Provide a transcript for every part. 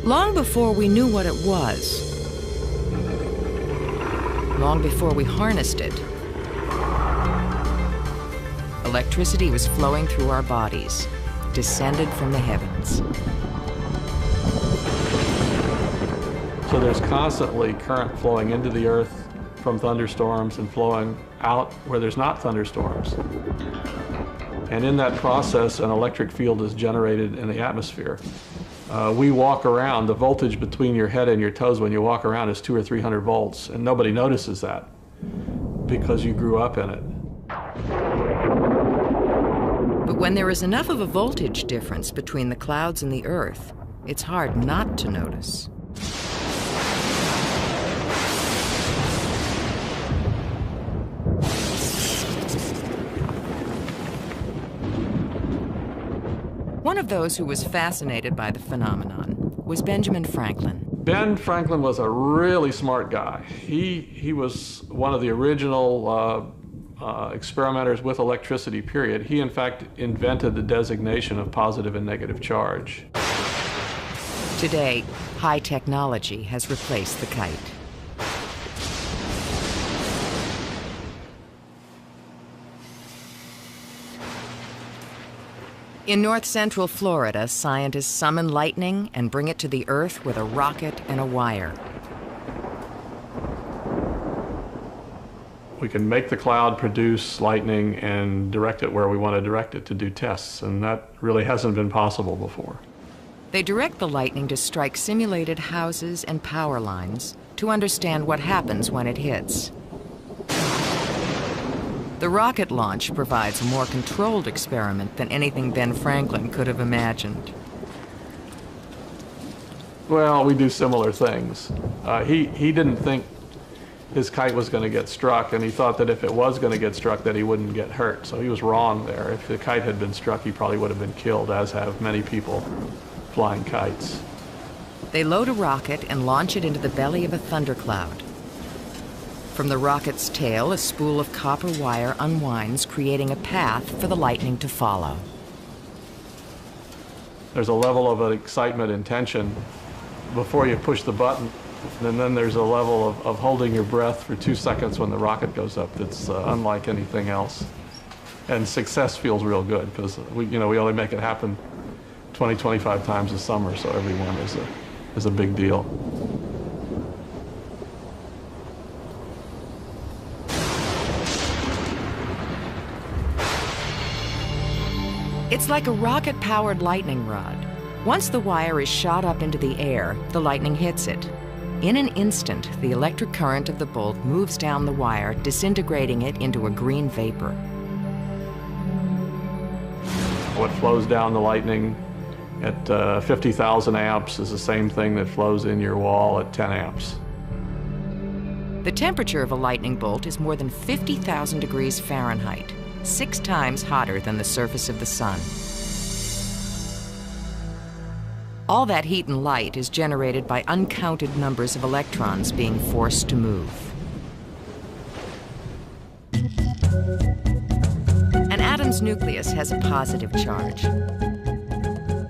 Long before we knew what it was, long before we harnessed it, electricity was flowing through our bodies, descended from the heavens. So there's constantly current flowing into the earth from thunderstorms and flowing out where there's not thunderstorms. And in that process, an electric field is generated in the atmosphere. We walk around, the voltage between your head and your toes when you walk around is 200 or 300 volts, and nobody notices that because you grew up in it. But when there is enough of a voltage difference between the clouds and the Earth, it's hard not to notice. One of those who was fascinated by the phenomenon was Benjamin Franklin. Ben Franklin was a really smart guy. He was one of the original experimenters with electricity, period. He, in fact, invented the designation of positive and negative charge. Today, high technology has replaced the kite. In north-central Florida, scientists summon lightning and bring it to the Earth with a rocket and a wire. We can make the cloud produce lightning and direct it where we want to direct it to do tests, and that really hasn't been possible before. They direct the lightning to strike simulated houses and power lines to understand what happens when it hits. The rocket launch provides a more controlled experiment than anything Ben Franklin could have imagined. Well, we do similar things. He didn't think his kite was going to get struck, and he thought that if it was going to get struck, that he wouldn't get hurt. So he was wrong there. If the kite had been struck, he probably would have been killed, as have many people flying kites. They load a rocket and launch it into the belly of a thundercloud. From the rocket's tail, a spool of copper wire unwinds, creating a path for the lightning to follow. There's a level of excitement and tension before you push the button, and then there's a level of holding your breath for 2 seconds when the rocket goes up that's unlike anything else. And success feels real good because we only make it happen 20, 25 times a summer, so every one is a big deal. It's like a rocket-powered lightning rod. Once the wire is shot up into the air, the lightning hits it. In an instant, the electric current of the bolt moves down the wire, disintegrating it into a green vapor. What flows down the lightning at 50,000 amps is the same thing that flows in your wall at 10 amps. The temperature of a lightning bolt is more than 50,000 degrees Fahrenheit, 6 times hotter than the surface of the sun. All that heat and light is generated by uncounted numbers of electrons being forced to move. An atom's nucleus has a positive charge.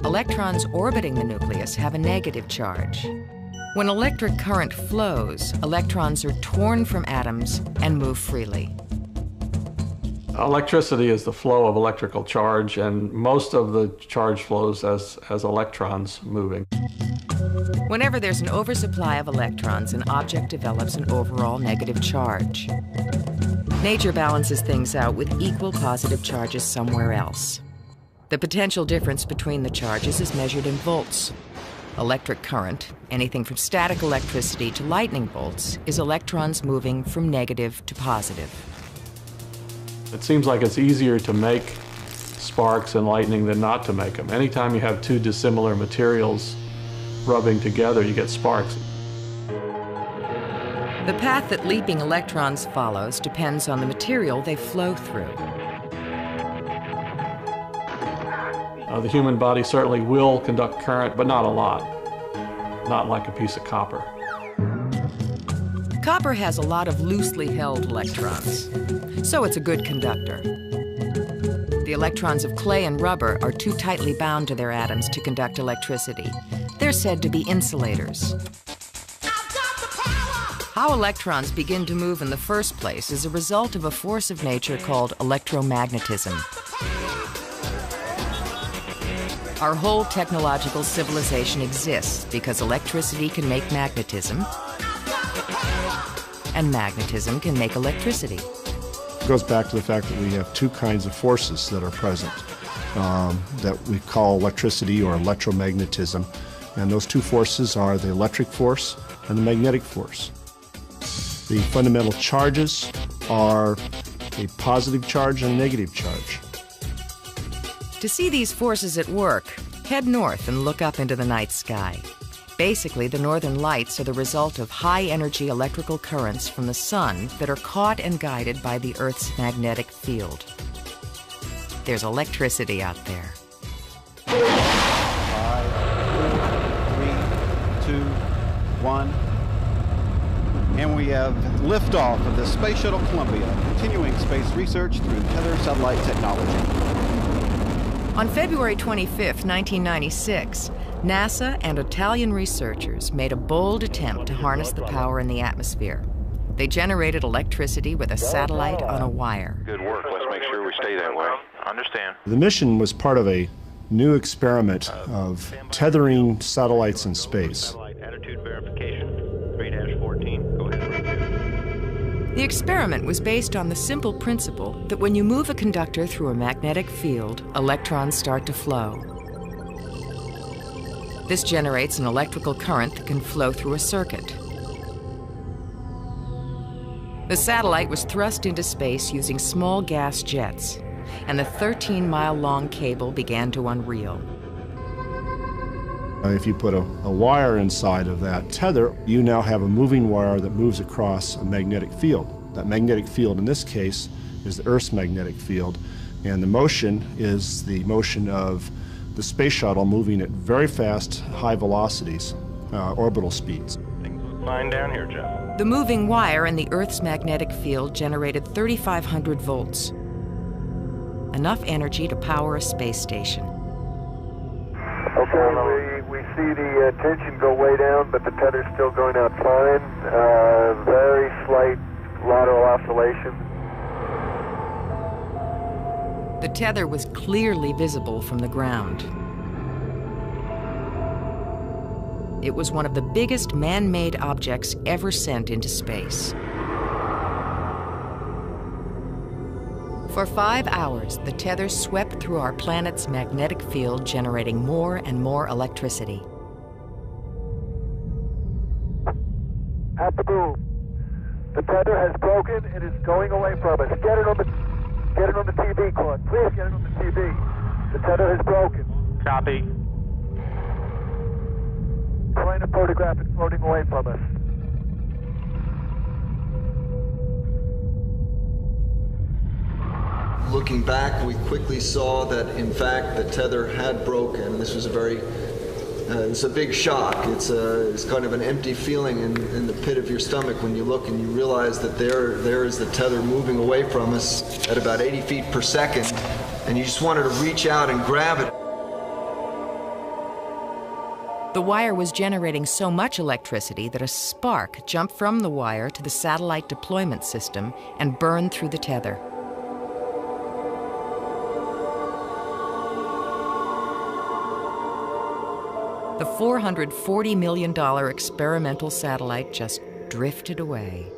Electrons orbiting the nucleus have a negative charge. When electric current flows, electrons are torn from atoms and move freely. Electricity is the flow of electrical charge, and most of the charge flows as electrons moving. Whenever there's an oversupply of electrons, an object develops an overall negative charge. Nature balances things out with equal positive charges somewhere else. The potential difference between the charges is measured in volts. Electric current, anything from static electricity to lightning bolts, is electrons moving from negative to positive. It seems like it's easier to make sparks and lightning than not to make them. Anytime you have two dissimilar materials rubbing together, you get sparks. The path that leaping electrons follows depends on the material they flow through. The human body certainly will conduct current, but not a lot. Not like a piece of copper. Copper has a lot of loosely held electrons, so it's a good conductor. The electrons of clay and rubber are too tightly bound to their atoms to conduct electricity. They're said to be insulators. How electrons begin to move in the first place is a result of a force of nature called electromagnetism. Our whole technological civilization exists because electricity can make magnetism, and magnetism can make electricity. It goes back to the fact that we have two kinds of forces that are present that we call electricity or electromagnetism. And those two forces are the electric force and the magnetic force. The fundamental charges are a positive charge and a negative charge. To see these forces at work, head north and look up into the night sky. Basically, the northern lights are the result of high-energy electrical currents from the sun that are caught and guided by the Earth's magnetic field. There's electricity out there. 5, 4, 3, 2, 1. And we have liftoff of the Space Shuttle Columbia, continuing space research through tether satellite technology. On February 25, 1996, NASA and Italian researchers made a bold attempt to harness the power in the atmosphere. They generated electricity with a satellite on a wire. Good work. Let's make sure we stay that way. Understand. The mission was part of a new experiment of tethering satellites in space. Attitude verification, 3-14. Go ahead. The experiment was based on the simple principle that when you move a conductor through a magnetic field, electrons start to flow. This generates an electrical current that can flow through a circuit. The satellite was thrust into space using small gas jets, and the 13-mile-long cable began to unreel. If you put a wire inside of that tether, you now have a moving wire that moves across a magnetic field. That magnetic field in this case is the Earth's magnetic field, and the motion is the motion of the space shuttle moving at very fast, high velocities, orbital speeds. Things look fine down here, Jeff. The moving wire in the Earth's magnetic field generated 3,500 volts, enough energy to power a space station. Okay, we see the tension go way down, but the tether's still going out fine. Very slight lateral oscillation. The tether was clearly visible from the ground. It was one of the biggest man-made objects ever sent into space. For 5 hours, the tether swept through our planet's magnetic field, generating more and more electricity. At the boom. The tether has broken. It is going away from us. Get it on the TV, Claude. Please get it on the TV. The tether has broken. Copy. Trying to photograph it floating away from us. Looking back, we quickly saw that, in fact, the tether had broken. This was it's a big shock. It's kind of an empty feeling in the pit of your stomach when you look and you realize that there is the tether moving away from us at about 80 feet per second, and you just wanted to reach out and grab it. The wire was generating so much electricity that a spark jumped from the wire to the satellite deployment system and burned through the tether. The $440 million experimental satellite just drifted away.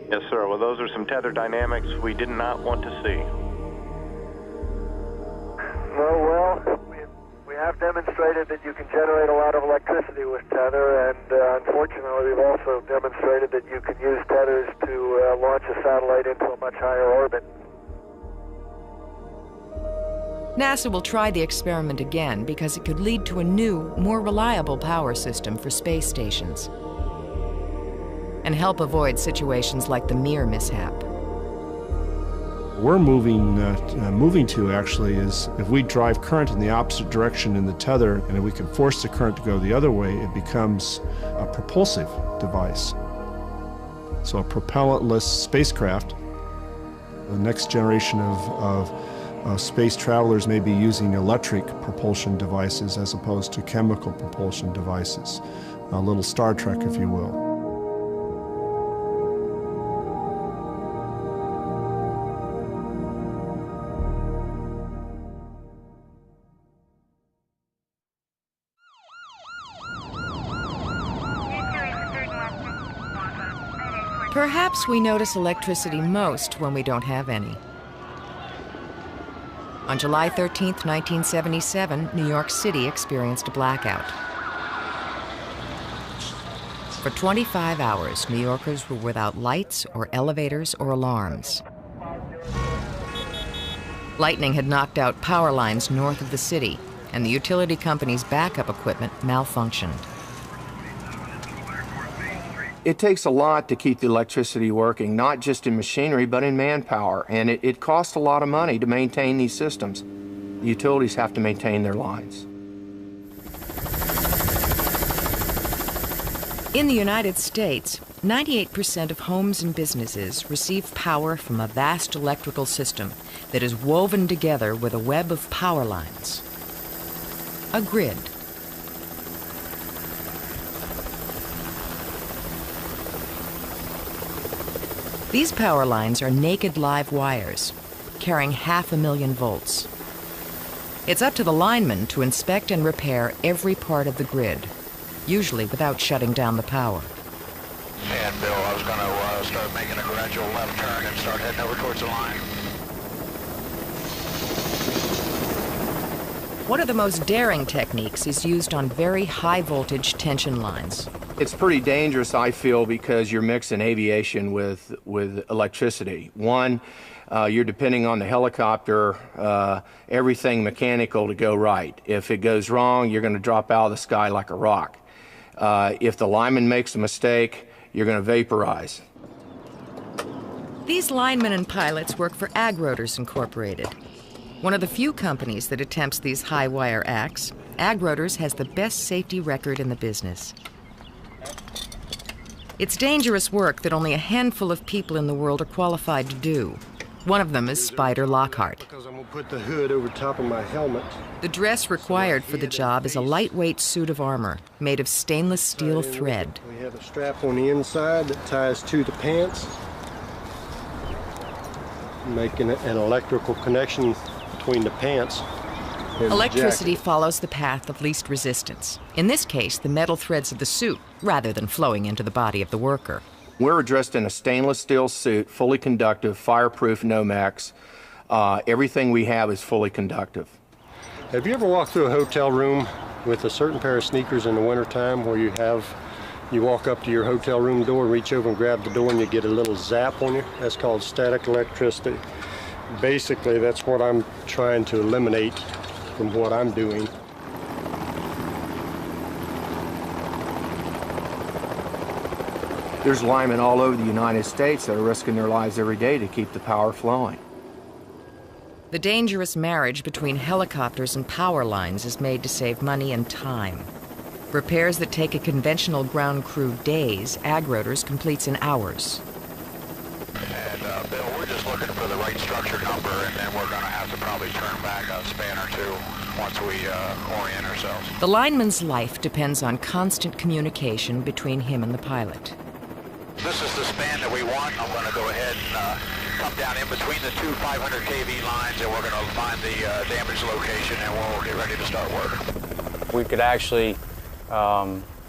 Yes, sir. Well, those are some tether dynamics we did not want to see. Well, we have demonstrated that you can generate a lot of electricity with tether, and unfortunately we've also demonstrated that you can use tethers to launch a satellite into a much higher orbit. NASA will try the experiment again because it could lead to a new, more reliable power system for space stations and help avoid situations like the Mir mishap. We're moving to actually is if we drive current in the opposite direction in the tether and if we can force the current to go the other way, it becomes a propulsive device. So a propellantless spacecraft, the next generation of space travelers may be using electric propulsion devices as opposed to chemical propulsion devices. A little Star Trek, if you will. Perhaps we notice electricity most when we don't have any. On July 13, 1977, New York City experienced a blackout. For 25 hours, New Yorkers were without lights or elevators or alarms. Lightning had knocked out power lines north of the city, and the utility company's backup equipment malfunctioned. It takes a lot to keep the electricity working, not just in machinery, but in manpower, and it costs a lot of money to maintain these systems. The utilities have to maintain their lines. In the United States, 98% of homes and businesses receive power from a vast electrical system that is woven together with a web of power lines. A grid. These power lines are naked live wires, carrying 500,000 volts. It's up to the lineman to inspect and repair every part of the grid, usually without shutting down the power. And Bill, I was going to start making a gradual left turn and start heading over towards the line. One of the most daring techniques is used on very high voltage tension lines. It's pretty dangerous, I feel, because you're mixing aviation with electricity. One, you're depending on the helicopter, everything mechanical to go right. If it goes wrong, you're going to drop out of the sky like a rock. If the lineman makes a mistake, you're going to vaporize. These linemen and pilots work for Ag Rotors Incorporated. One of the few companies that attempts these high-wire acts, Ag Rotors has the best safety record in the business. It's dangerous work that only a handful of people in the world are qualified to do. One of them is Spider Lockhart. Because I'm going to put the hood over top of my helmet. The dress required for the job is a lightweight suit of armor made of stainless steel thread. We have a strap on the inside that ties to the pants, making an electrical connection between the pants and Electricity the jacket. follows the path of least resistance. In this case, the metal threads of the suit, rather than flowing into the body of the worker. We're dressed in a stainless steel suit, fully conductive, fireproof, Nomex. Everything we have is fully conductive. Have you ever walked through a hotel room with a certain pair of sneakers in the wintertime where you walk up to your hotel room door, reach over and grab the door, and you get a little zap on you? That's called static electricity. Basically, that's what I'm trying to eliminate from what I'm doing. There's linemen all over the United States that are risking their lives every day to keep the power flowing. The dangerous marriage between helicopters and power lines is made to save money and time. Repairs that take a conventional ground crew days, Ag Rotors completes in hours. And Bill, we're just looking for the right structure number, and then we're going to have to probably turn back a span or two once we orient ourselves. The lineman's life depends on constant communication between him and the pilot. This is the span that we want. I'm going to go ahead and come down in between the two 500 kV lines, and we're going to find the damage location, and we'll get ready to start work. We could actually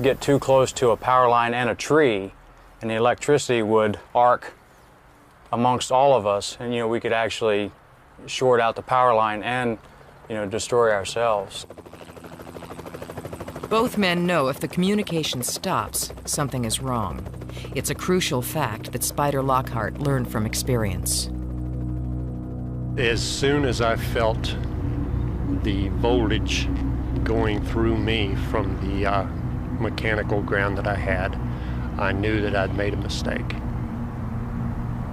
get too close to a power line and a tree, and the electricity would arc amongst all of us, and we could actually short out the power line and destroy ourselves. Both men know if the communication stops, something is wrong. It's a crucial fact that Spider Lockhart learned from experience. As soon as I felt the voltage going through me from the mechanical ground that I had, I knew that I'd made a mistake.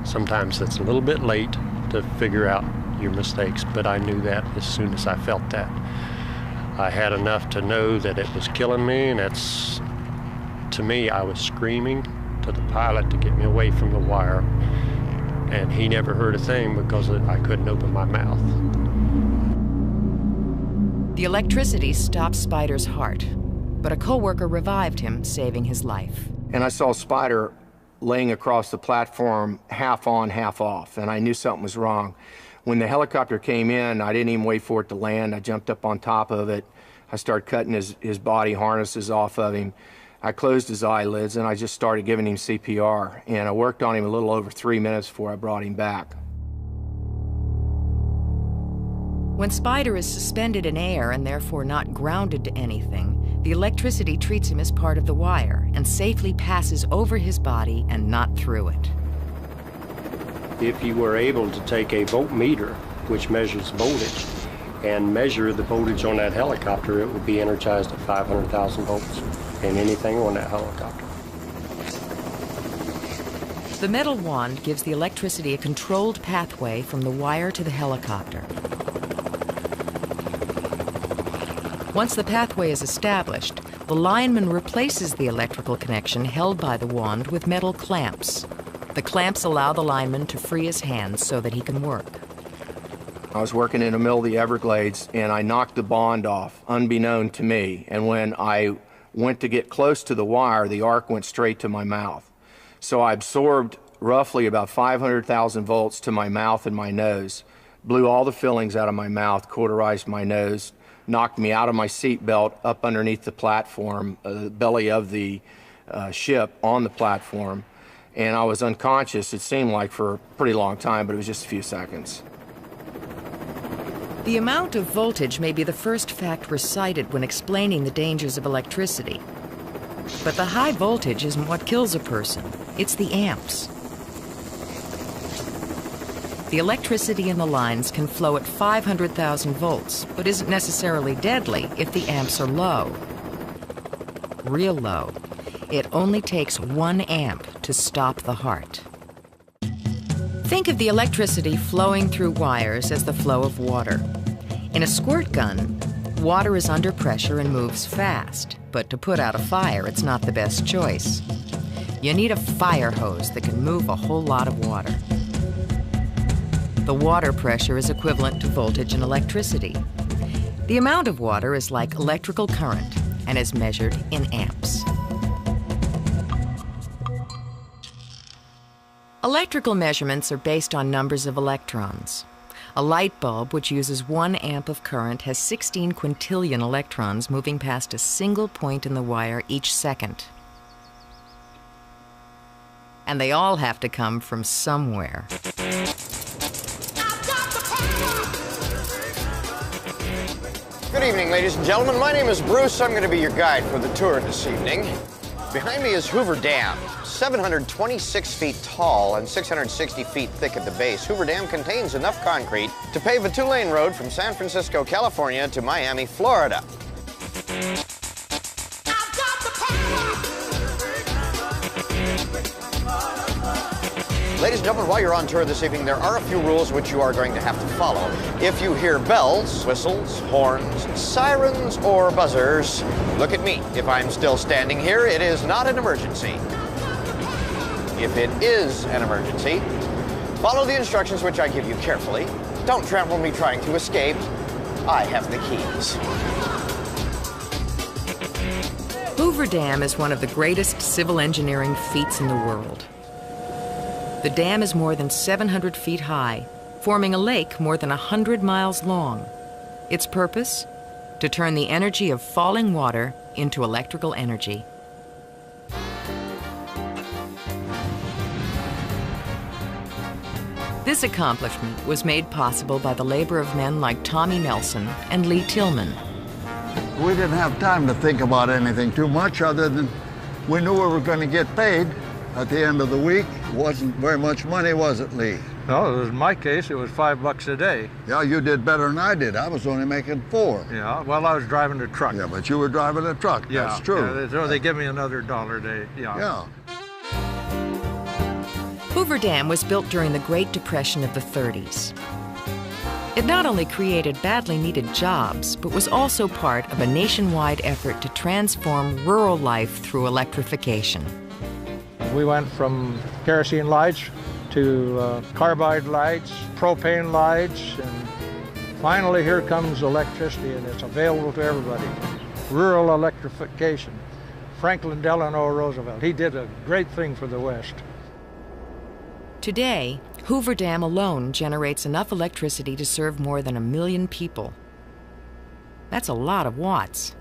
Sometimes it's a little bit late to figure out your mistakes, but I knew that as soon as I felt that. I had enough to know that it was killing me, and that's, to me, I was screaming to the pilot to get me away from the wire, and he never heard a thing because I couldn't open my mouth. The electricity stopped Spider's heart, but a coworker revived him, saving his life. And I saw Spider laying across the platform, half on, half off, and I knew something was wrong. When the helicopter came in, I didn't even wait for it to land. I jumped up on top of it. I started cutting his body harnesses off of him. I closed his eyelids, and I just started giving him CPR. And I worked on him a little over 3 minutes before I brought him back. When Spider is suspended in air and therefore not grounded to anything, the electricity treats him as part of the wire and safely passes over his body and not through it. If you were able to take a voltmeter, which measures voltage, and measure the voltage on that helicopter, it would be energized at 500,000 volts in anything on that helicopter. The metal wand gives the electricity a controlled pathway from the wire to the helicopter. Once the pathway is established, the lineman replaces the electrical connection held by the wand with metal clamps. The clamps allow the lineman to free his hands so that he can work. I was working in the middle of the Everglades, and I knocked the bond off, unbeknown to me. And when I went to get close to the wire, the arc went straight to my mouth. So I absorbed roughly about 500,000 volts to my mouth and my nose, blew all the fillings out of my mouth, cauterized my nose, knocked me out of my seat belt up underneath the platform, the belly of the ship on the platform. And I was unconscious, it seemed like, for a pretty long time, but it was just a few seconds. The amount of voltage may be the first fact recited when explaining the dangers of electricity. But the high voltage isn't what kills a person, it's the amps. The electricity in the lines can flow at 500,000 volts, but isn't necessarily deadly if the amps are low. Real low. It only takes 1 amp to stop the heart. Think of the electricity flowing through wires as the flow of water. In a squirt gun, water is under pressure and moves fast, but to put out a fire, it's not the best choice. You need a fire hose that can move a whole lot of water. The water pressure is equivalent to voltage in electricity. The amount of water is like electrical current and is measured in amps. Electrical measurements are based on numbers of electrons. A light bulb, which uses 1 amp of current, has 16 quintillion electrons moving past a single point in the wire each second. And they all have to come from somewhere. Good evening, ladies and gentlemen. My name is Bruce. I'm going to be your guide for the tour this evening. Behind me is Hoover Dam, 726 feet tall and 660 feet thick at the base. Hoover Dam contains enough concrete to pave a 2-lane road from San Francisco, California to Miami, Florida. Ladies and gentlemen, while you're on tour this evening, there are a few rules which you are going to have to follow. If you hear bells, whistles, horns, sirens, or buzzers, look at me. If I'm still standing here, it is not an emergency. If it is an emergency, follow the instructions which I give you carefully. Don't trample me trying to escape. I have the keys. Hoover Dam is one of the greatest civil engineering feats in the world. The dam is more than 700 feet high, forming a lake more than 100 miles long. Its purpose? To turn the energy of falling water into electrical energy. This accomplishment was made possible by the labor of men like Tommy Nelson and Lee Tillman. We didn't have time to think about anything too much other than we knew we were going to get paid at the end of the week. It wasn't very much money, was it, Lee? No, in my case, it was $5 a day. Yeah, you did better than I did. I was only making 4. Yeah, well, I was driving a truck. Yeah, but you were driving a truck. Yeah, that's true. Yeah, so they give me another $1 a day. Yeah. Hoover Dam was built during the Great Depression of the 30s. It not only created badly needed jobs, but was also part of a nationwide effort to transform rural life through electrification. We went from kerosene lights to carbide lights, propane lights, and Finally, here comes electricity, and it's available to everybody. Rural electrification. Franklin Delano Roosevelt, he did a great thing for the West. Today, Hoover Dam alone generates enough electricity to serve more than 1 million people. That's a lot of watts.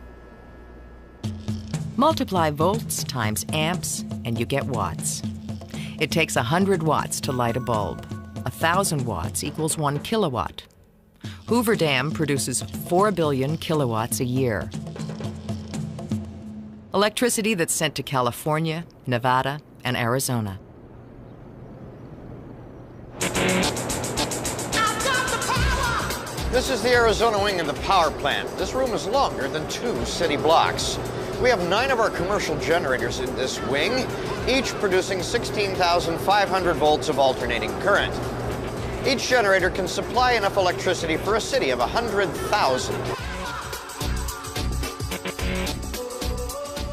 Multiply volts times amps, and you get watts. It takes 100 watts to light a bulb. 1,000 watts equals 1 kilowatt. Hoover Dam produces 4 billion kilowatts a year. Electricity that's sent to California, Nevada, and Arizona. This is the Arizona wing of the power plant. This room is longer than 2 city blocks. We have 9 of our commercial generators in this wing, each producing 16,500 volts of alternating current. Each generator can supply enough electricity for a city of 100,000.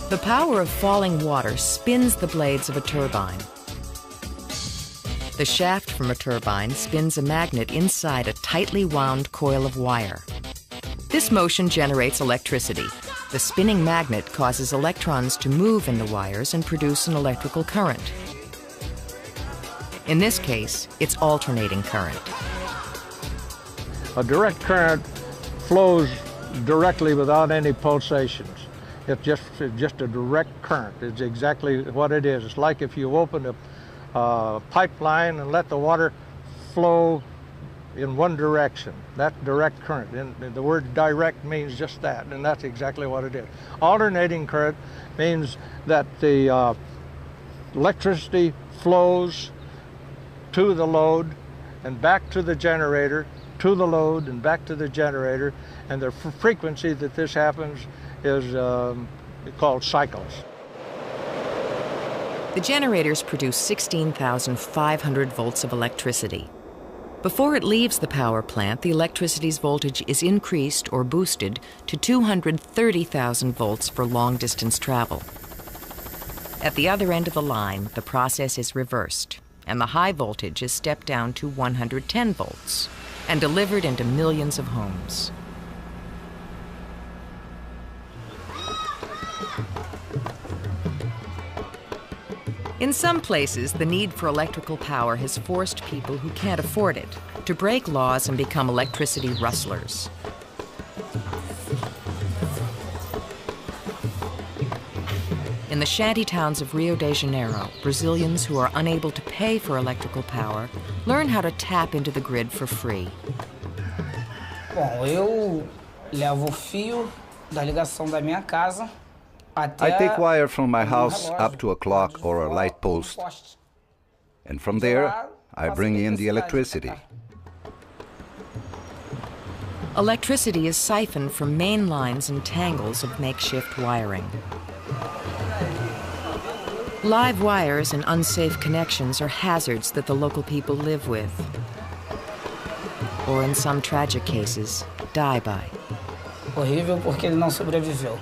The power of falling water spins the blades of a turbine. The shaft from a turbine spins a magnet inside a tightly wound coil of wire. This motion generates electricity. The spinning magnet causes electrons to move in the wires and produce an electrical current. In this case, it's alternating current. A direct current flows directly without any pulsations. It's just a direct current. It's exactly what it is. It's like if you open a pipeline and let the water flow in one direction. That's direct current. And the word direct means just that, and that's exactly what it is. Alternating current means that the electricity flows to the load and back to the generator, to the load and back to the generator, and the frequency that this happens is called cycles. The generators produce 16,500 volts of electricity. Before it leaves the power plant, the electricity's voltage is increased or boosted to 230,000 volts for long-distance travel. At the other end of the line, the process is reversed, and the high voltage is stepped down to 110 volts and delivered into millions of homes. In some places, the need for electrical power has forced people who can't afford it to break laws and become electricity rustlers. In the shanty towns of Rio de Janeiro, Brazilians who are unable to pay for electrical power learn how to tap into the grid for free. Bom, eu levo o fio da ligação da minha casa. I take wire from my house up to a clock or a light post, and from there I bring in the electricity. Electricity is siphoned from main lines and tangles of makeshift wiring. Live wires and unsafe connections are hazards that the local people live with, or in some tragic cases, die by. Horrível porque ele não sobreviveu.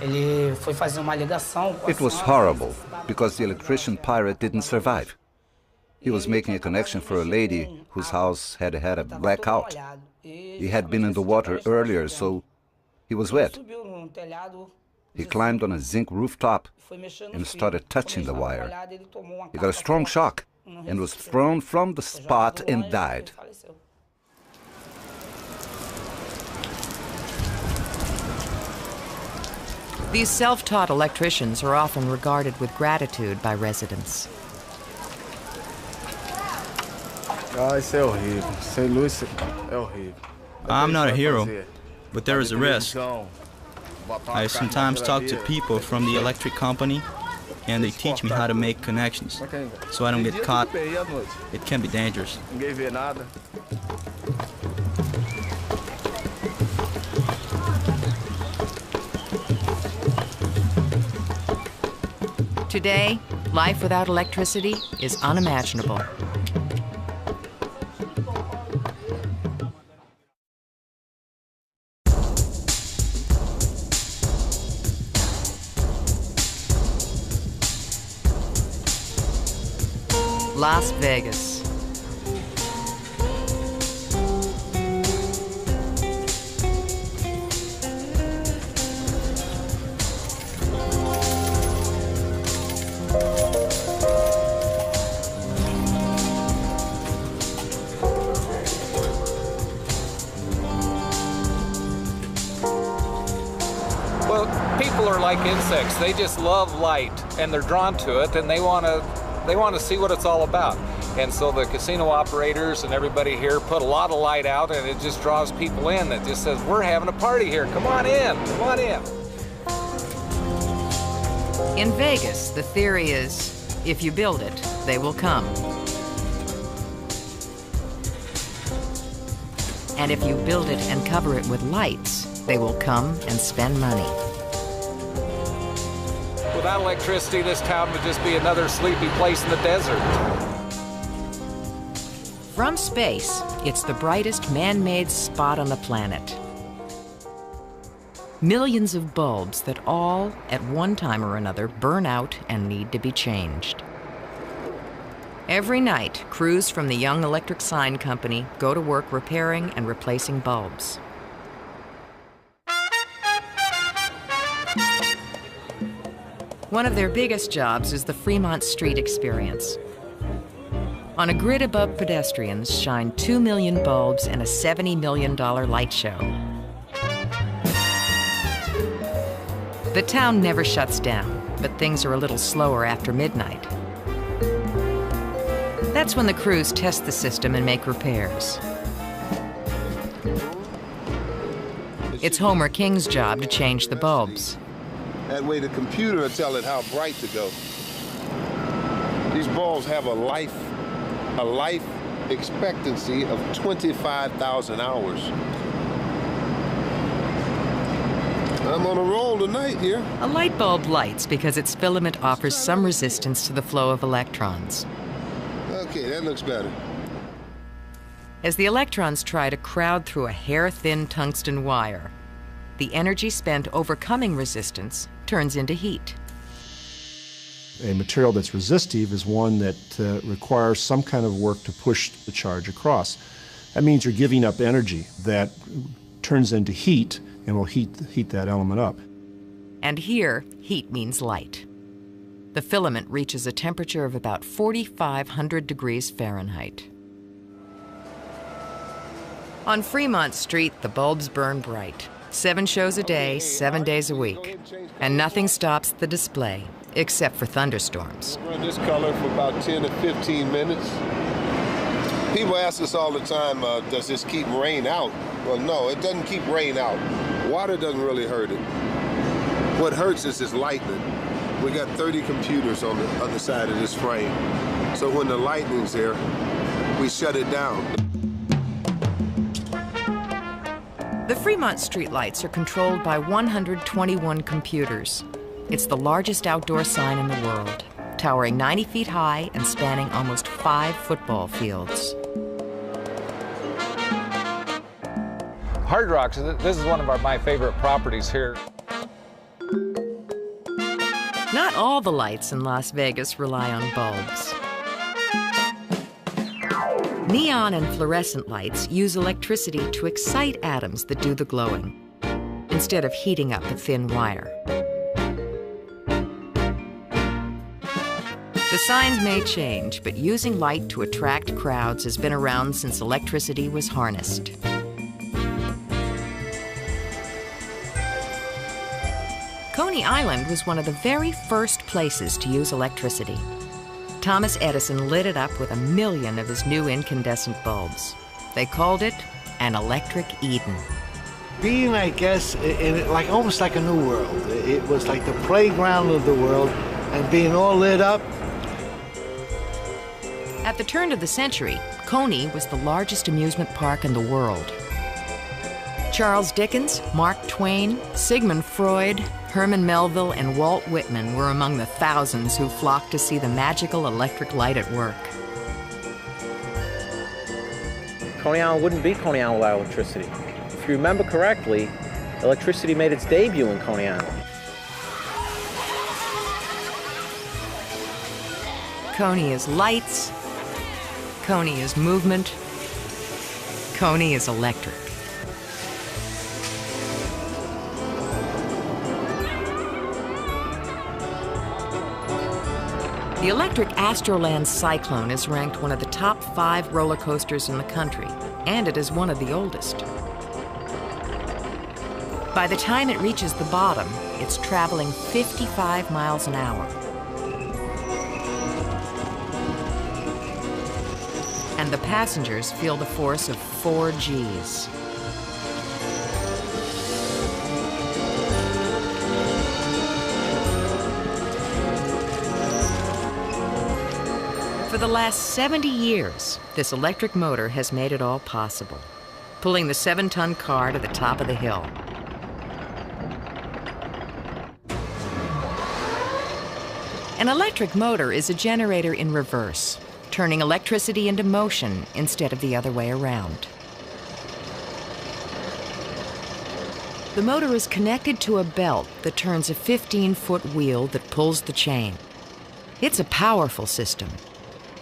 It was horrible because the electrician pirate didn't survive. He was making a connection for a lady whose house had had a blackout. He had been in the water earlier, so he was wet. He climbed on a zinc rooftop and started touching the wire. He got a strong shock and was thrown from the spot and died. These self-taught electricians are often regarded with gratitude by residents. I'm not a hero, but there is a risk. I sometimes talk to people from the electric company, and they teach me how to make connections, so I don't get caught. It can be dangerous. Today, life without electricity is unimaginable. Las Vegas. Well, people are like insects. They just love light, and they're drawn to it, and they want to see what it's all about. And so the casino operators and everybody here put a lot of light out, and it just draws people in. It just says, we're having a party here. Come on in. Come on in. In Vegas, the theory is, if you build it, they will come. And if you build it and cover it with lights, they will come and spend money. Without electricity, this town would just be another sleepy place in the desert. From space, it's the brightest man-made spot on the planet. Millions of bulbs that all, at one time or another, burn out and need to be changed. Every night, crews from the Young Electric Sign Company go to work repairing and replacing bulbs. One of their biggest jobs is the Fremont Street experience. On a grid above pedestrians shine 2 million bulbs and a $70 million light show. The town never shuts down, but things are a little slower after midnight. That's when the crews test the system and make repairs. It's Homer King's job to change the bulbs. That way the computer will tell it how bright to go. These bulbs have a life expectancy of 25,000 hours. I'm on a roll tonight here. A light bulb lights because its filament offers some resistance to the flow of electrons. Okay, that looks better. As the electrons try to crowd through a hair-thin tungsten wire, the energy spent overcoming resistance turns into heat. A material that's resistive is one that requires some kind of work to push the charge across. That means you're giving up energy that turns into heat and will heat that element up. And here, heat means light. The filament reaches a temperature of about 4,500 degrees Fahrenheit. On Fremont Street, the bulbs burn bright. 7 shows a day, 7 days a week. And nothing stops the display, except for thunderstorms. We'll run this color for about 10 to 15 minutes. People ask us all the time, does this keep rain out? Well, no, it doesn't keep rain out. Water doesn't really hurt it. What hurts is this lightning. We got 30 computers on the other side of this frame. So when the lightning's there, we shut it down. The Fremont streetlights are controlled by 121 computers. It's the largest outdoor sign in the world, towering 90 feet high and spanning almost 5 football fields. Hard Rock, this is one of my favorite properties here. Not all the lights in Las Vegas rely on bulbs. Neon and fluorescent lights use electricity to excite atoms that do the glowing, instead of heating up a thin wire. The signs may change, but using light to attract crowds has been around since electricity was harnessed. Coney Island was one of the very first places to use electricity. Thomas Edison lit it up with 1 million of his new incandescent bulbs. They called it an electric Eden. Being, I guess, almost like a new world. It was like the playground of the world, and being all lit up. At the turn of the century, Coney was the largest amusement park in the world. Charles Dickens, Mark Twain, Sigmund Freud, Herman Melville, and Walt Whitman were among the thousands who flocked to see the magical electric light at work. Coney Island wouldn't be Coney Island without electricity. If you remember correctly, electricity made its debut in Coney Island. Coney is lights, Coney is movement, Coney is electric. The electric Astroland Cyclone is ranked one of the top 5 roller coasters in the country, and it is one of the oldest. By the time it reaches the bottom, it's traveling 55 miles an hour. And the passengers feel the force of 4 Gs. For the last 70 years, this electric motor has made it all possible, pulling the 7-ton car to the top of the hill. An electric motor is a generator in reverse, turning electricity into motion instead of the other way around. The motor is connected to a belt that turns a 15-foot wheel that pulls the chain. It's a powerful system.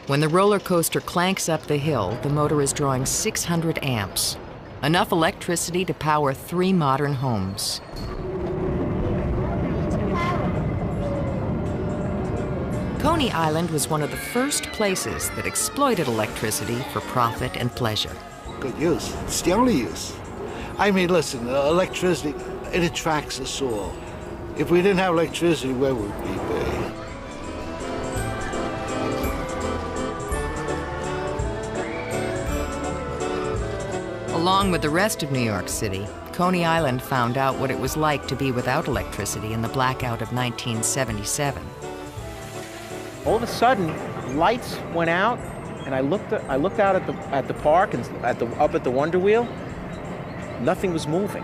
When the roller coaster clanks up the hill, the motor is drawing 600 amps, enough electricity to power 3 modern homes. Coney Island was one of the first places that exploited electricity for profit and pleasure. Good use. It's the only use. I mean, listen, electricity, it attracts us all. If we didn't have electricity, where would we be? Along with the rest of New York City, Coney Island found out what it was like to be without electricity in the blackout of 1977. All of a sudden, lights went out, and I looked out at the park and up at the Wonder Wheel. Nothing was moving.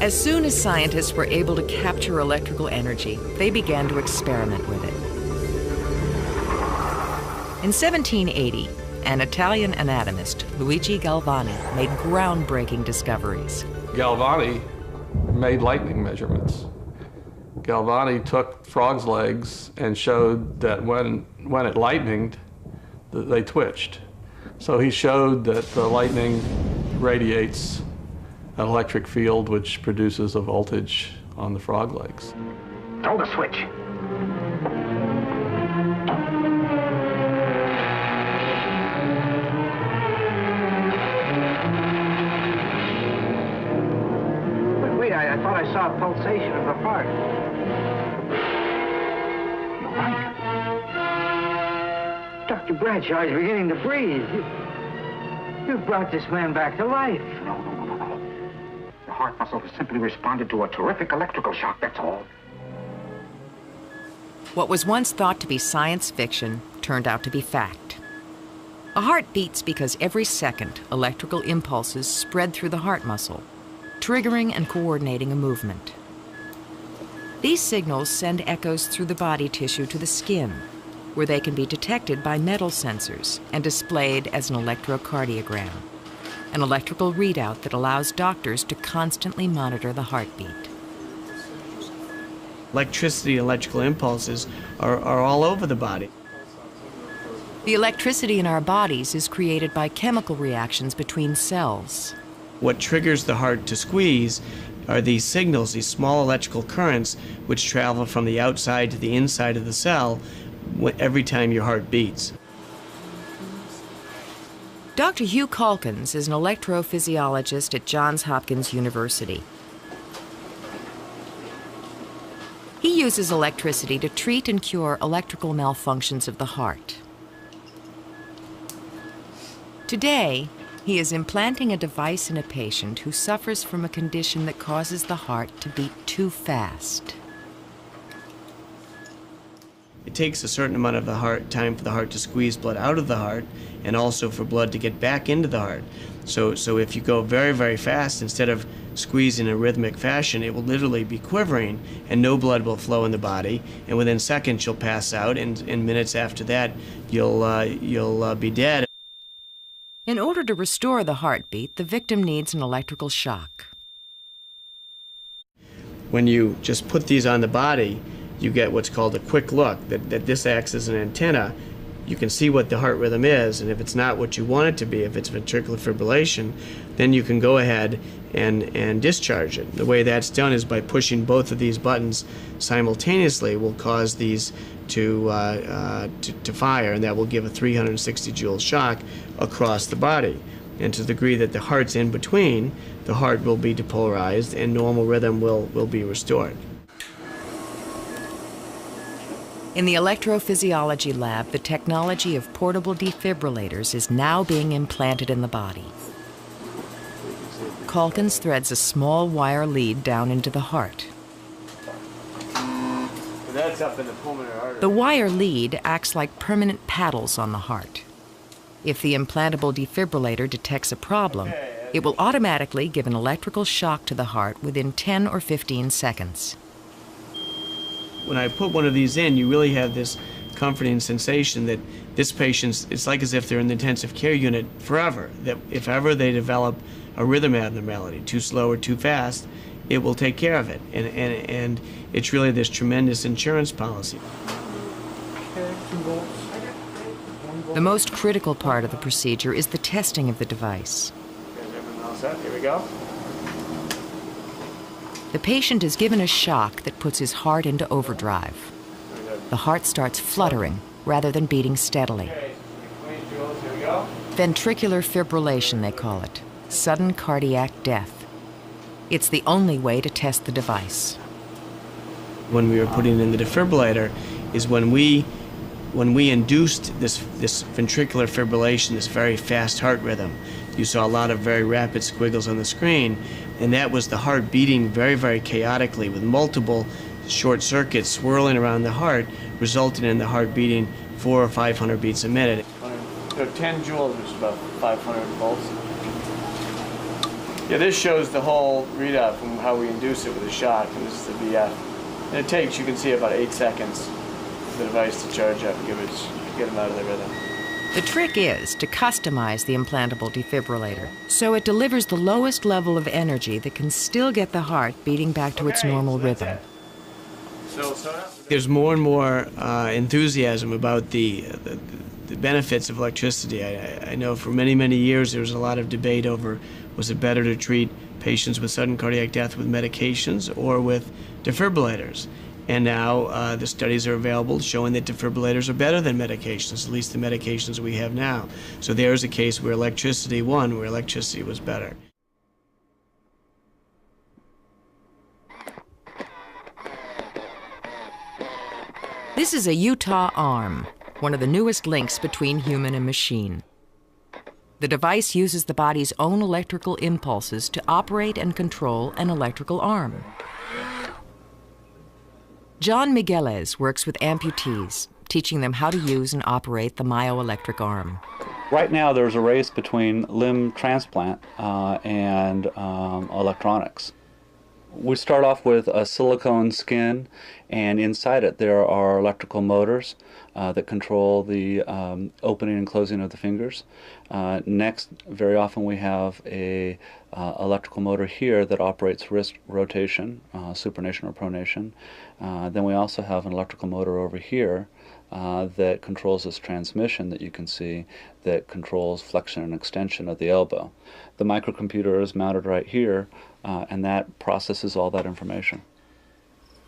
As soon as scientists were able to capture electrical energy, they began to experiment with it. In 1780, an Italian anatomist, Luigi Galvani, made groundbreaking discoveries. Galvani made lightning measurements. Galvani took frogs' legs and showed that when it lightened, they twitched. So he showed that the lightning radiates an electric field which produces a voltage on the frog legs. Throw the switch. Wait, I thought I saw a pulsation of the heart. You're right. Dr. Bradshaw is beginning to breathe. You brought this man back to life. No. The heart muscle has simply responded to a terrific electrical shock, that's all. What was once thought to be science fiction turned out to be fact. A heart beats because every second electrical impulses spread through the heart muscle, triggering and coordinating a movement. These signals send echoes through the body tissue to the skin, where they can be detected by metal sensors and displayed as an electrocardiogram, an electrical readout that allows doctors to constantly monitor the heartbeat. Electricity, electrical impulses are all over the body. The electricity in our bodies is created by chemical reactions between cells. What triggers the heart to squeeze are these signals, these small electrical currents, which travel from the outside to the inside of the cell every time your heart beats. Dr. Hugh Calkins is an electrophysiologist at Johns Hopkins University. He uses electricity to treat and cure electrical malfunctions of the heart. Today, he is implanting a device in a patient who suffers from a condition that causes the heart to beat too fast. It takes a certain amount of time for the heart to squeeze blood out of the heart, and also for blood to get back into the heart. So if you go very, very fast, instead of squeezing in a rhythmic fashion, it will literally be quivering, and no blood will flow in the body, and within seconds you'll pass out, and in minutes after that you'll be dead. In order to restore the heartbeat, the victim needs an electrical shock. When you just put these on the body, you get what's called a quick look, that this acts as an antenna. you can see what the heart rhythm is, and if it's not what you want it to be, if it's ventricular fibrillation, then you can go ahead and discharge it. The way that's done is by pushing both of these buttons simultaneously will cause these to fire, and that will give a 360 joule shock across the body. And to the degree that the heart's in between, the heart will be depolarized and normal rhythm will be restored. In the electrophysiology lab, the technology of portable defibrillators is now being implanted in the body. Calkins threads a small wire lead down into the heart. That's up in the pulmonary artery. The wire lead acts like permanent paddles on the heart. If the implantable defibrillator detects a problem, it will automatically give an electrical shock to the heart within 10 or 15 seconds. When I put one of these in, you really have this comforting sensation that this patient, it's like as if they're in the intensive care unit forever, that if ever they develop a rhythm abnormality, too slow or too fast, it will take care of it. And it's really this tremendous insurance policy. The most critical part of the procedure is the testing of the device. Everything all set? Here we go. The patient is given a shock that puts his heart into overdrive. The heart starts fluttering rather than beating steadily. Ventricular fibrillation, they call it. Sudden cardiac death. It's the only way to test the device. When we were putting in the defibrillator is when we induced this ventricular fibrillation, this very fast heart rhythm. You saw a lot of very rapid squiggles on the screen, and that was the heart beating very, very chaotically with multiple short circuits swirling around the heart, resulting in the heart beating 400 or 500 beats a minute. So 10 joules, which is about 500 volts. Yeah, this shows the whole readout from how we induce it with a shock, and this is the VF. And it takes, you can see, about 8 seconds for the device to charge up and get them out of their rhythm. The trick is to customize the implantable defibrillator so it delivers the lowest level of energy that can still get the heart beating back to its normal rhythm. There's more and more enthusiasm about the benefits of electricity. I know for many, many years there was a lot of debate over was it better to treat patients with sudden cardiac death with medications or with defibrillators. And now the studies are available showing that defibrillators are better than medications, at least the medications we have now. So there's a case where electricity won, where electricity was better. This is a Utah arm, one of the newest links between human and machine. The device uses the body's own electrical impulses to operate and control an electrical arm. John Migueles works with amputees, teaching them how to use and operate the myoelectric arm. Right now there's a race between limb transplant and electronics. We start off with a silicone skin, and inside it there are electrical motors that control the opening and closing of the fingers. Next, very often we have a electrical motor here that operates wrist rotation, supination or pronation. Then we also have an electrical motor over here that controls this transmission that you can see that controls flexion and extension of the elbow. The microcomputer is mounted right here, and that processes all that information.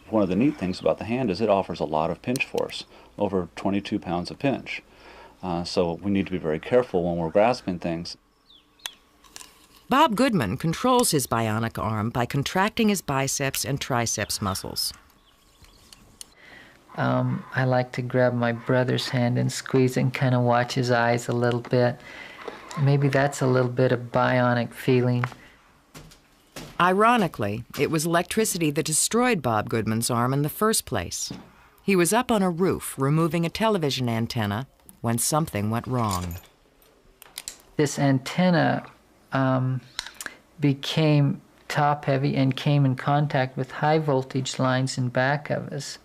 One of the neat things about the hand is it offers a lot of pinch force, over 22 pounds of pinch. So we need to be very careful when we're grasping things. Bob Goodman controls his bionic arm by contracting his biceps and triceps muscles. I like to grab my brother's hand and squeeze it and kind of watch his eyes a little bit. Maybe that's a little bit of bionic feeling. Ironically, it was electricity that destroyed Bob Goodman's arm in the first place. He was up on a roof removing a television antenna when something went wrong. This antenna became top-heavy and came in contact with high voltage lines in back of us,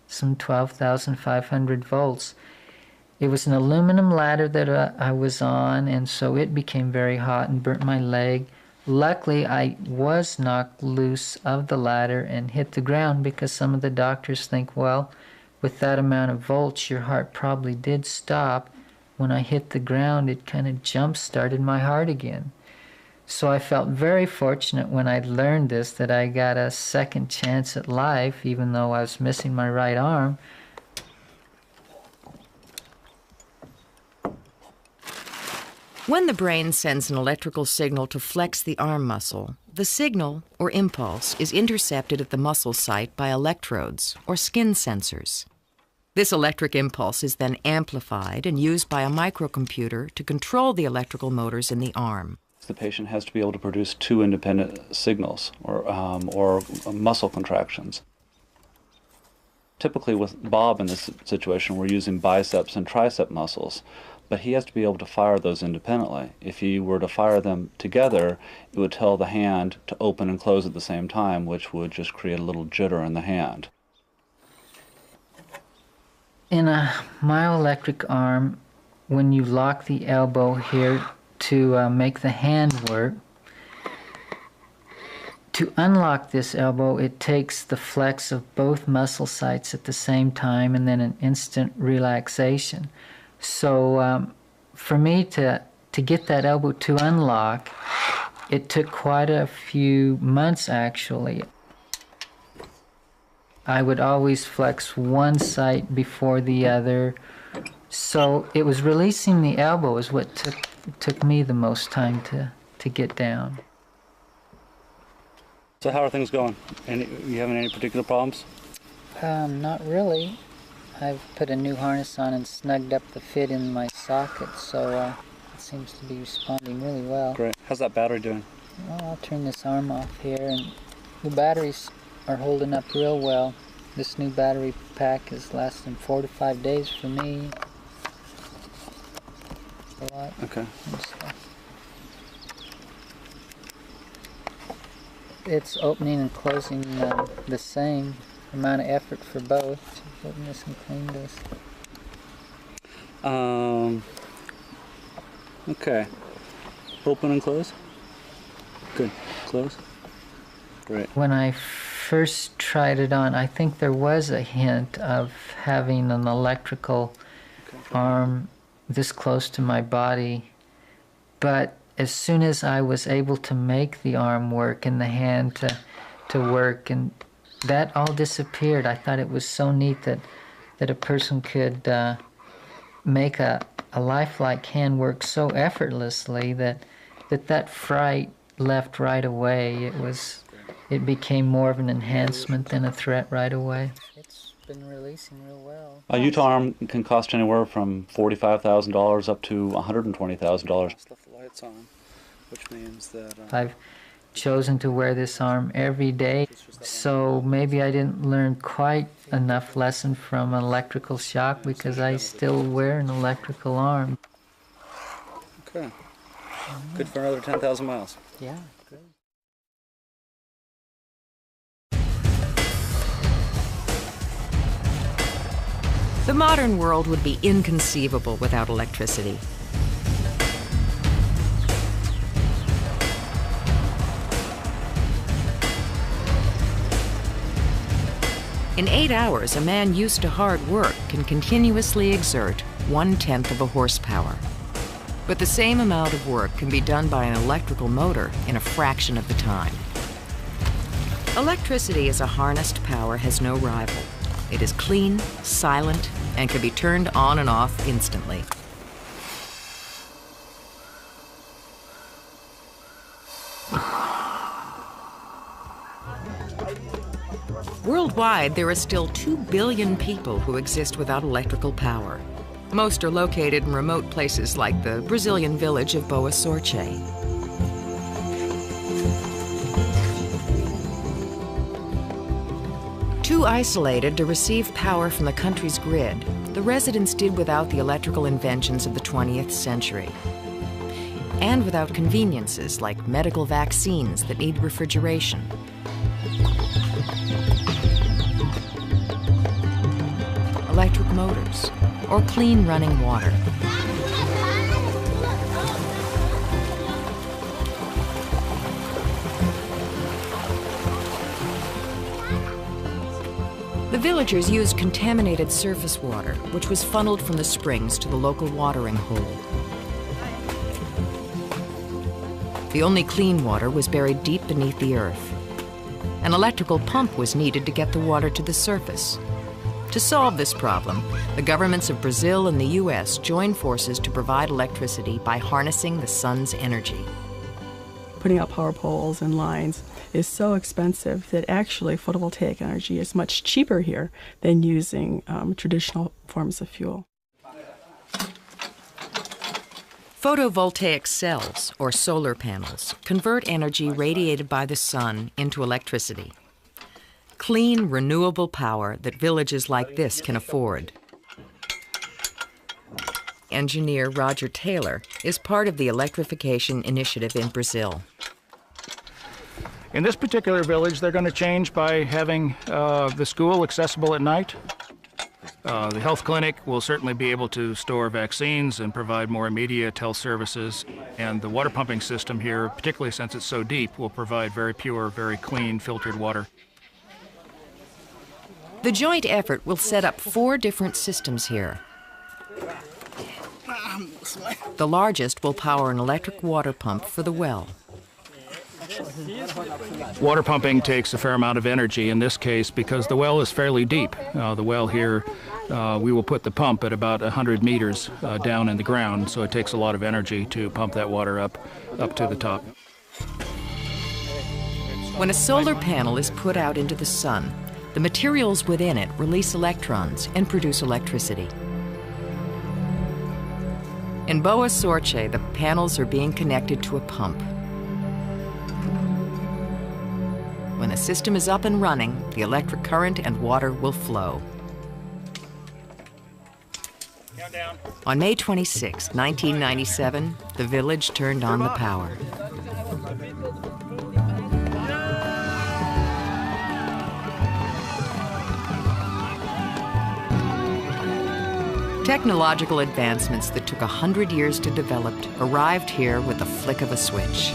some 12,500 volts. It was an aluminum ladder that I was on, and so it became very hot and burnt my leg. Luckily, I was knocked loose of the ladder and hit the ground because some of the doctors think, well, with that amount of volts, your heart probably did stop. When I hit the ground, it kind of jump-started my heart again. So I felt very fortunate when I learned this, that I got a second chance at life, even though I was missing my right arm. When the brain sends an electrical signal to flex the arm muscle, the signal, or impulse, is intercepted at the muscle site by electrodes, or skin sensors. This electric impulse is then amplified and used by a microcomputer to control the electrical motors in the arm. The patient has to be able to produce two independent signals, or muscle contractions. Typically with Bob in this situation, we're using biceps and tricep muscles, but he has to be able to fire those independently. If he were to fire them together, it would tell the hand to open and close at the same time, which would just create a little jitter in the hand. In a myoelectric arm, when you lock the elbow here to make the hand work, to unlock this elbow, it takes the flex of both muscle sites at the same time and then an instant relaxation. So for me to get that elbow to unlock, it took quite a few months actually. I would always flex one site before the other. So it was releasing the elbow is what took me the most time to get down. So how are things going? You having any particular problems? Not really. I've put a new harness on and snugged up the fit in my socket, so it seems to be responding really well. Great. How's that battery doing? Well, I'll turn this arm off here, and the batteries are holding up real well. This new battery pack is lasting 4 to 5 days for me. A lot. Okay. It's opening and closing the same amount of effort for both. Open this and clean this. Okay. Open and close? Good. Close? Great. When I first tried it on, I think there was a hint of having an electrical arm this close to my body, but as soon as I was able to make the arm work and the hand to work, and that all disappeared. I thought it was so neat that a person could make a lifelike hand work so effortlessly that fright left right away. It became more of an enhancement than a threat right away. It's been releasing real well. A Utah arm can cost anywhere from $45,000 up to $120,000. Left the lights on, which means that I've chosen to wear this arm every day, so maybe I didn't learn quite enough lesson from an electrical shock because I still wear an electrical arm. Okay. Good for another 10,000 miles. Yeah, great. The modern world would be inconceivable without electricity. In 8 hours, a man used to hard work can continuously exert 1/10 of a horsepower. But the same amount of work can be done by an electrical motor in a fraction of the time. Electricity as a harnessed power has no rival. It is clean, silent, and can be turned on and off instantly. Worldwide, there are still 2 billion people who exist without electrical power. Most are located in remote places like the Brazilian village of Boa Sorte. Too isolated to receive power from the country's grid, the residents did without the electrical inventions of the 20th century. And without conveniences like medical vaccines that need refrigeration. Electric motors, or clean running water. The villagers used contaminated surface water, which was funneled from the springs to the local watering hole. The only clean water was buried deep beneath the earth. An electrical pump was needed to get the water to the surface. To solve this problem, the governments of Brazil and the US joined forces to provide electricity by harnessing the sun's energy. Putting out power poles and lines is so expensive that actually photovoltaic energy is much cheaper here than using traditional forms of fuel. Photovoltaic cells, or solar panels, convert energy radiated by the sun into electricity. Clean, renewable power that villages like this can afford. Engineer Roger Taylor is part of the electrification initiative in Brazil. In this particular village, they're going to change by having the school accessible at night. The health clinic will certainly be able to store vaccines and provide more immediate health services. And the water pumping system here, particularly since it's so deep, will provide very pure, very clean, filtered water. The joint effort will set up 4 different systems here. The largest will power an electric water pump for the well. Water pumping takes a fair amount of energy in this case because the well is fairly deep. The well here, we will put the pump at about 100 meters down in the ground, so it takes a lot of energy to pump that water up to the top. When a solar panel is put out into the sun, the materials within it release electrons and produce electricity. In Boa Sorte, the panels are being connected to a pump. When the system is up and running, the electric current and water will flow. On May 26, 1997, the village turned on the power. Technological advancements that took 100 years to develop arrived here with the flick of a switch.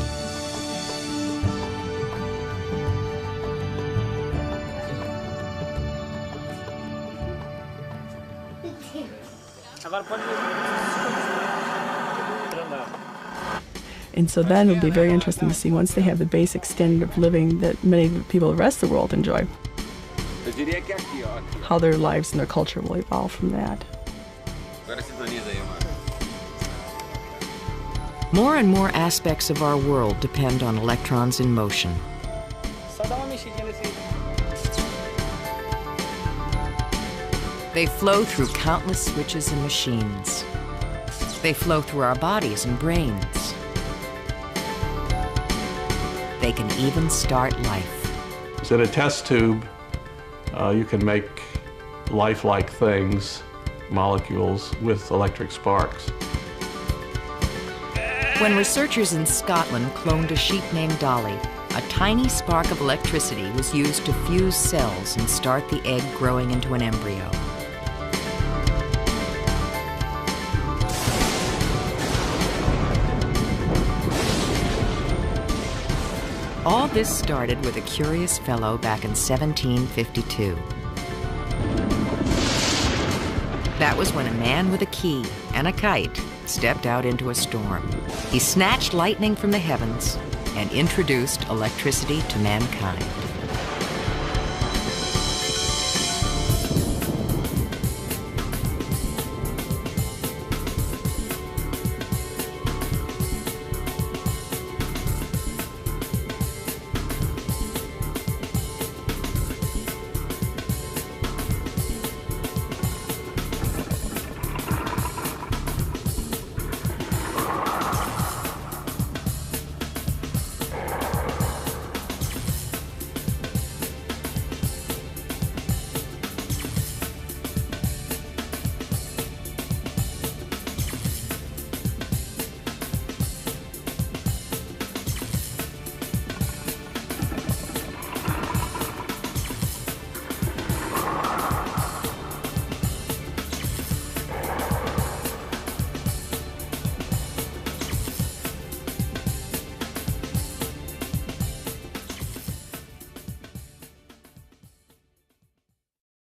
And so then it would be very interesting to see, once they have the basic standard of living that many people of the rest of the world enjoy, how their lives and their culture will evolve from that. More and more aspects of our world depend on electrons in motion. They flow through countless switches and machines. They flow through our bodies and brains. They can even start life. In a test tube, you can make lifelike things, molecules, with electric sparks. When researchers in Scotland cloned a sheep named Dolly, a tiny spark of electricity was used to fuse cells and start the egg growing into an embryo. All this started with a curious fellow back in 1752. That was when a man with a key and a kite stepped out into a storm. He snatched lightning from the heavens and introduced electricity to mankind.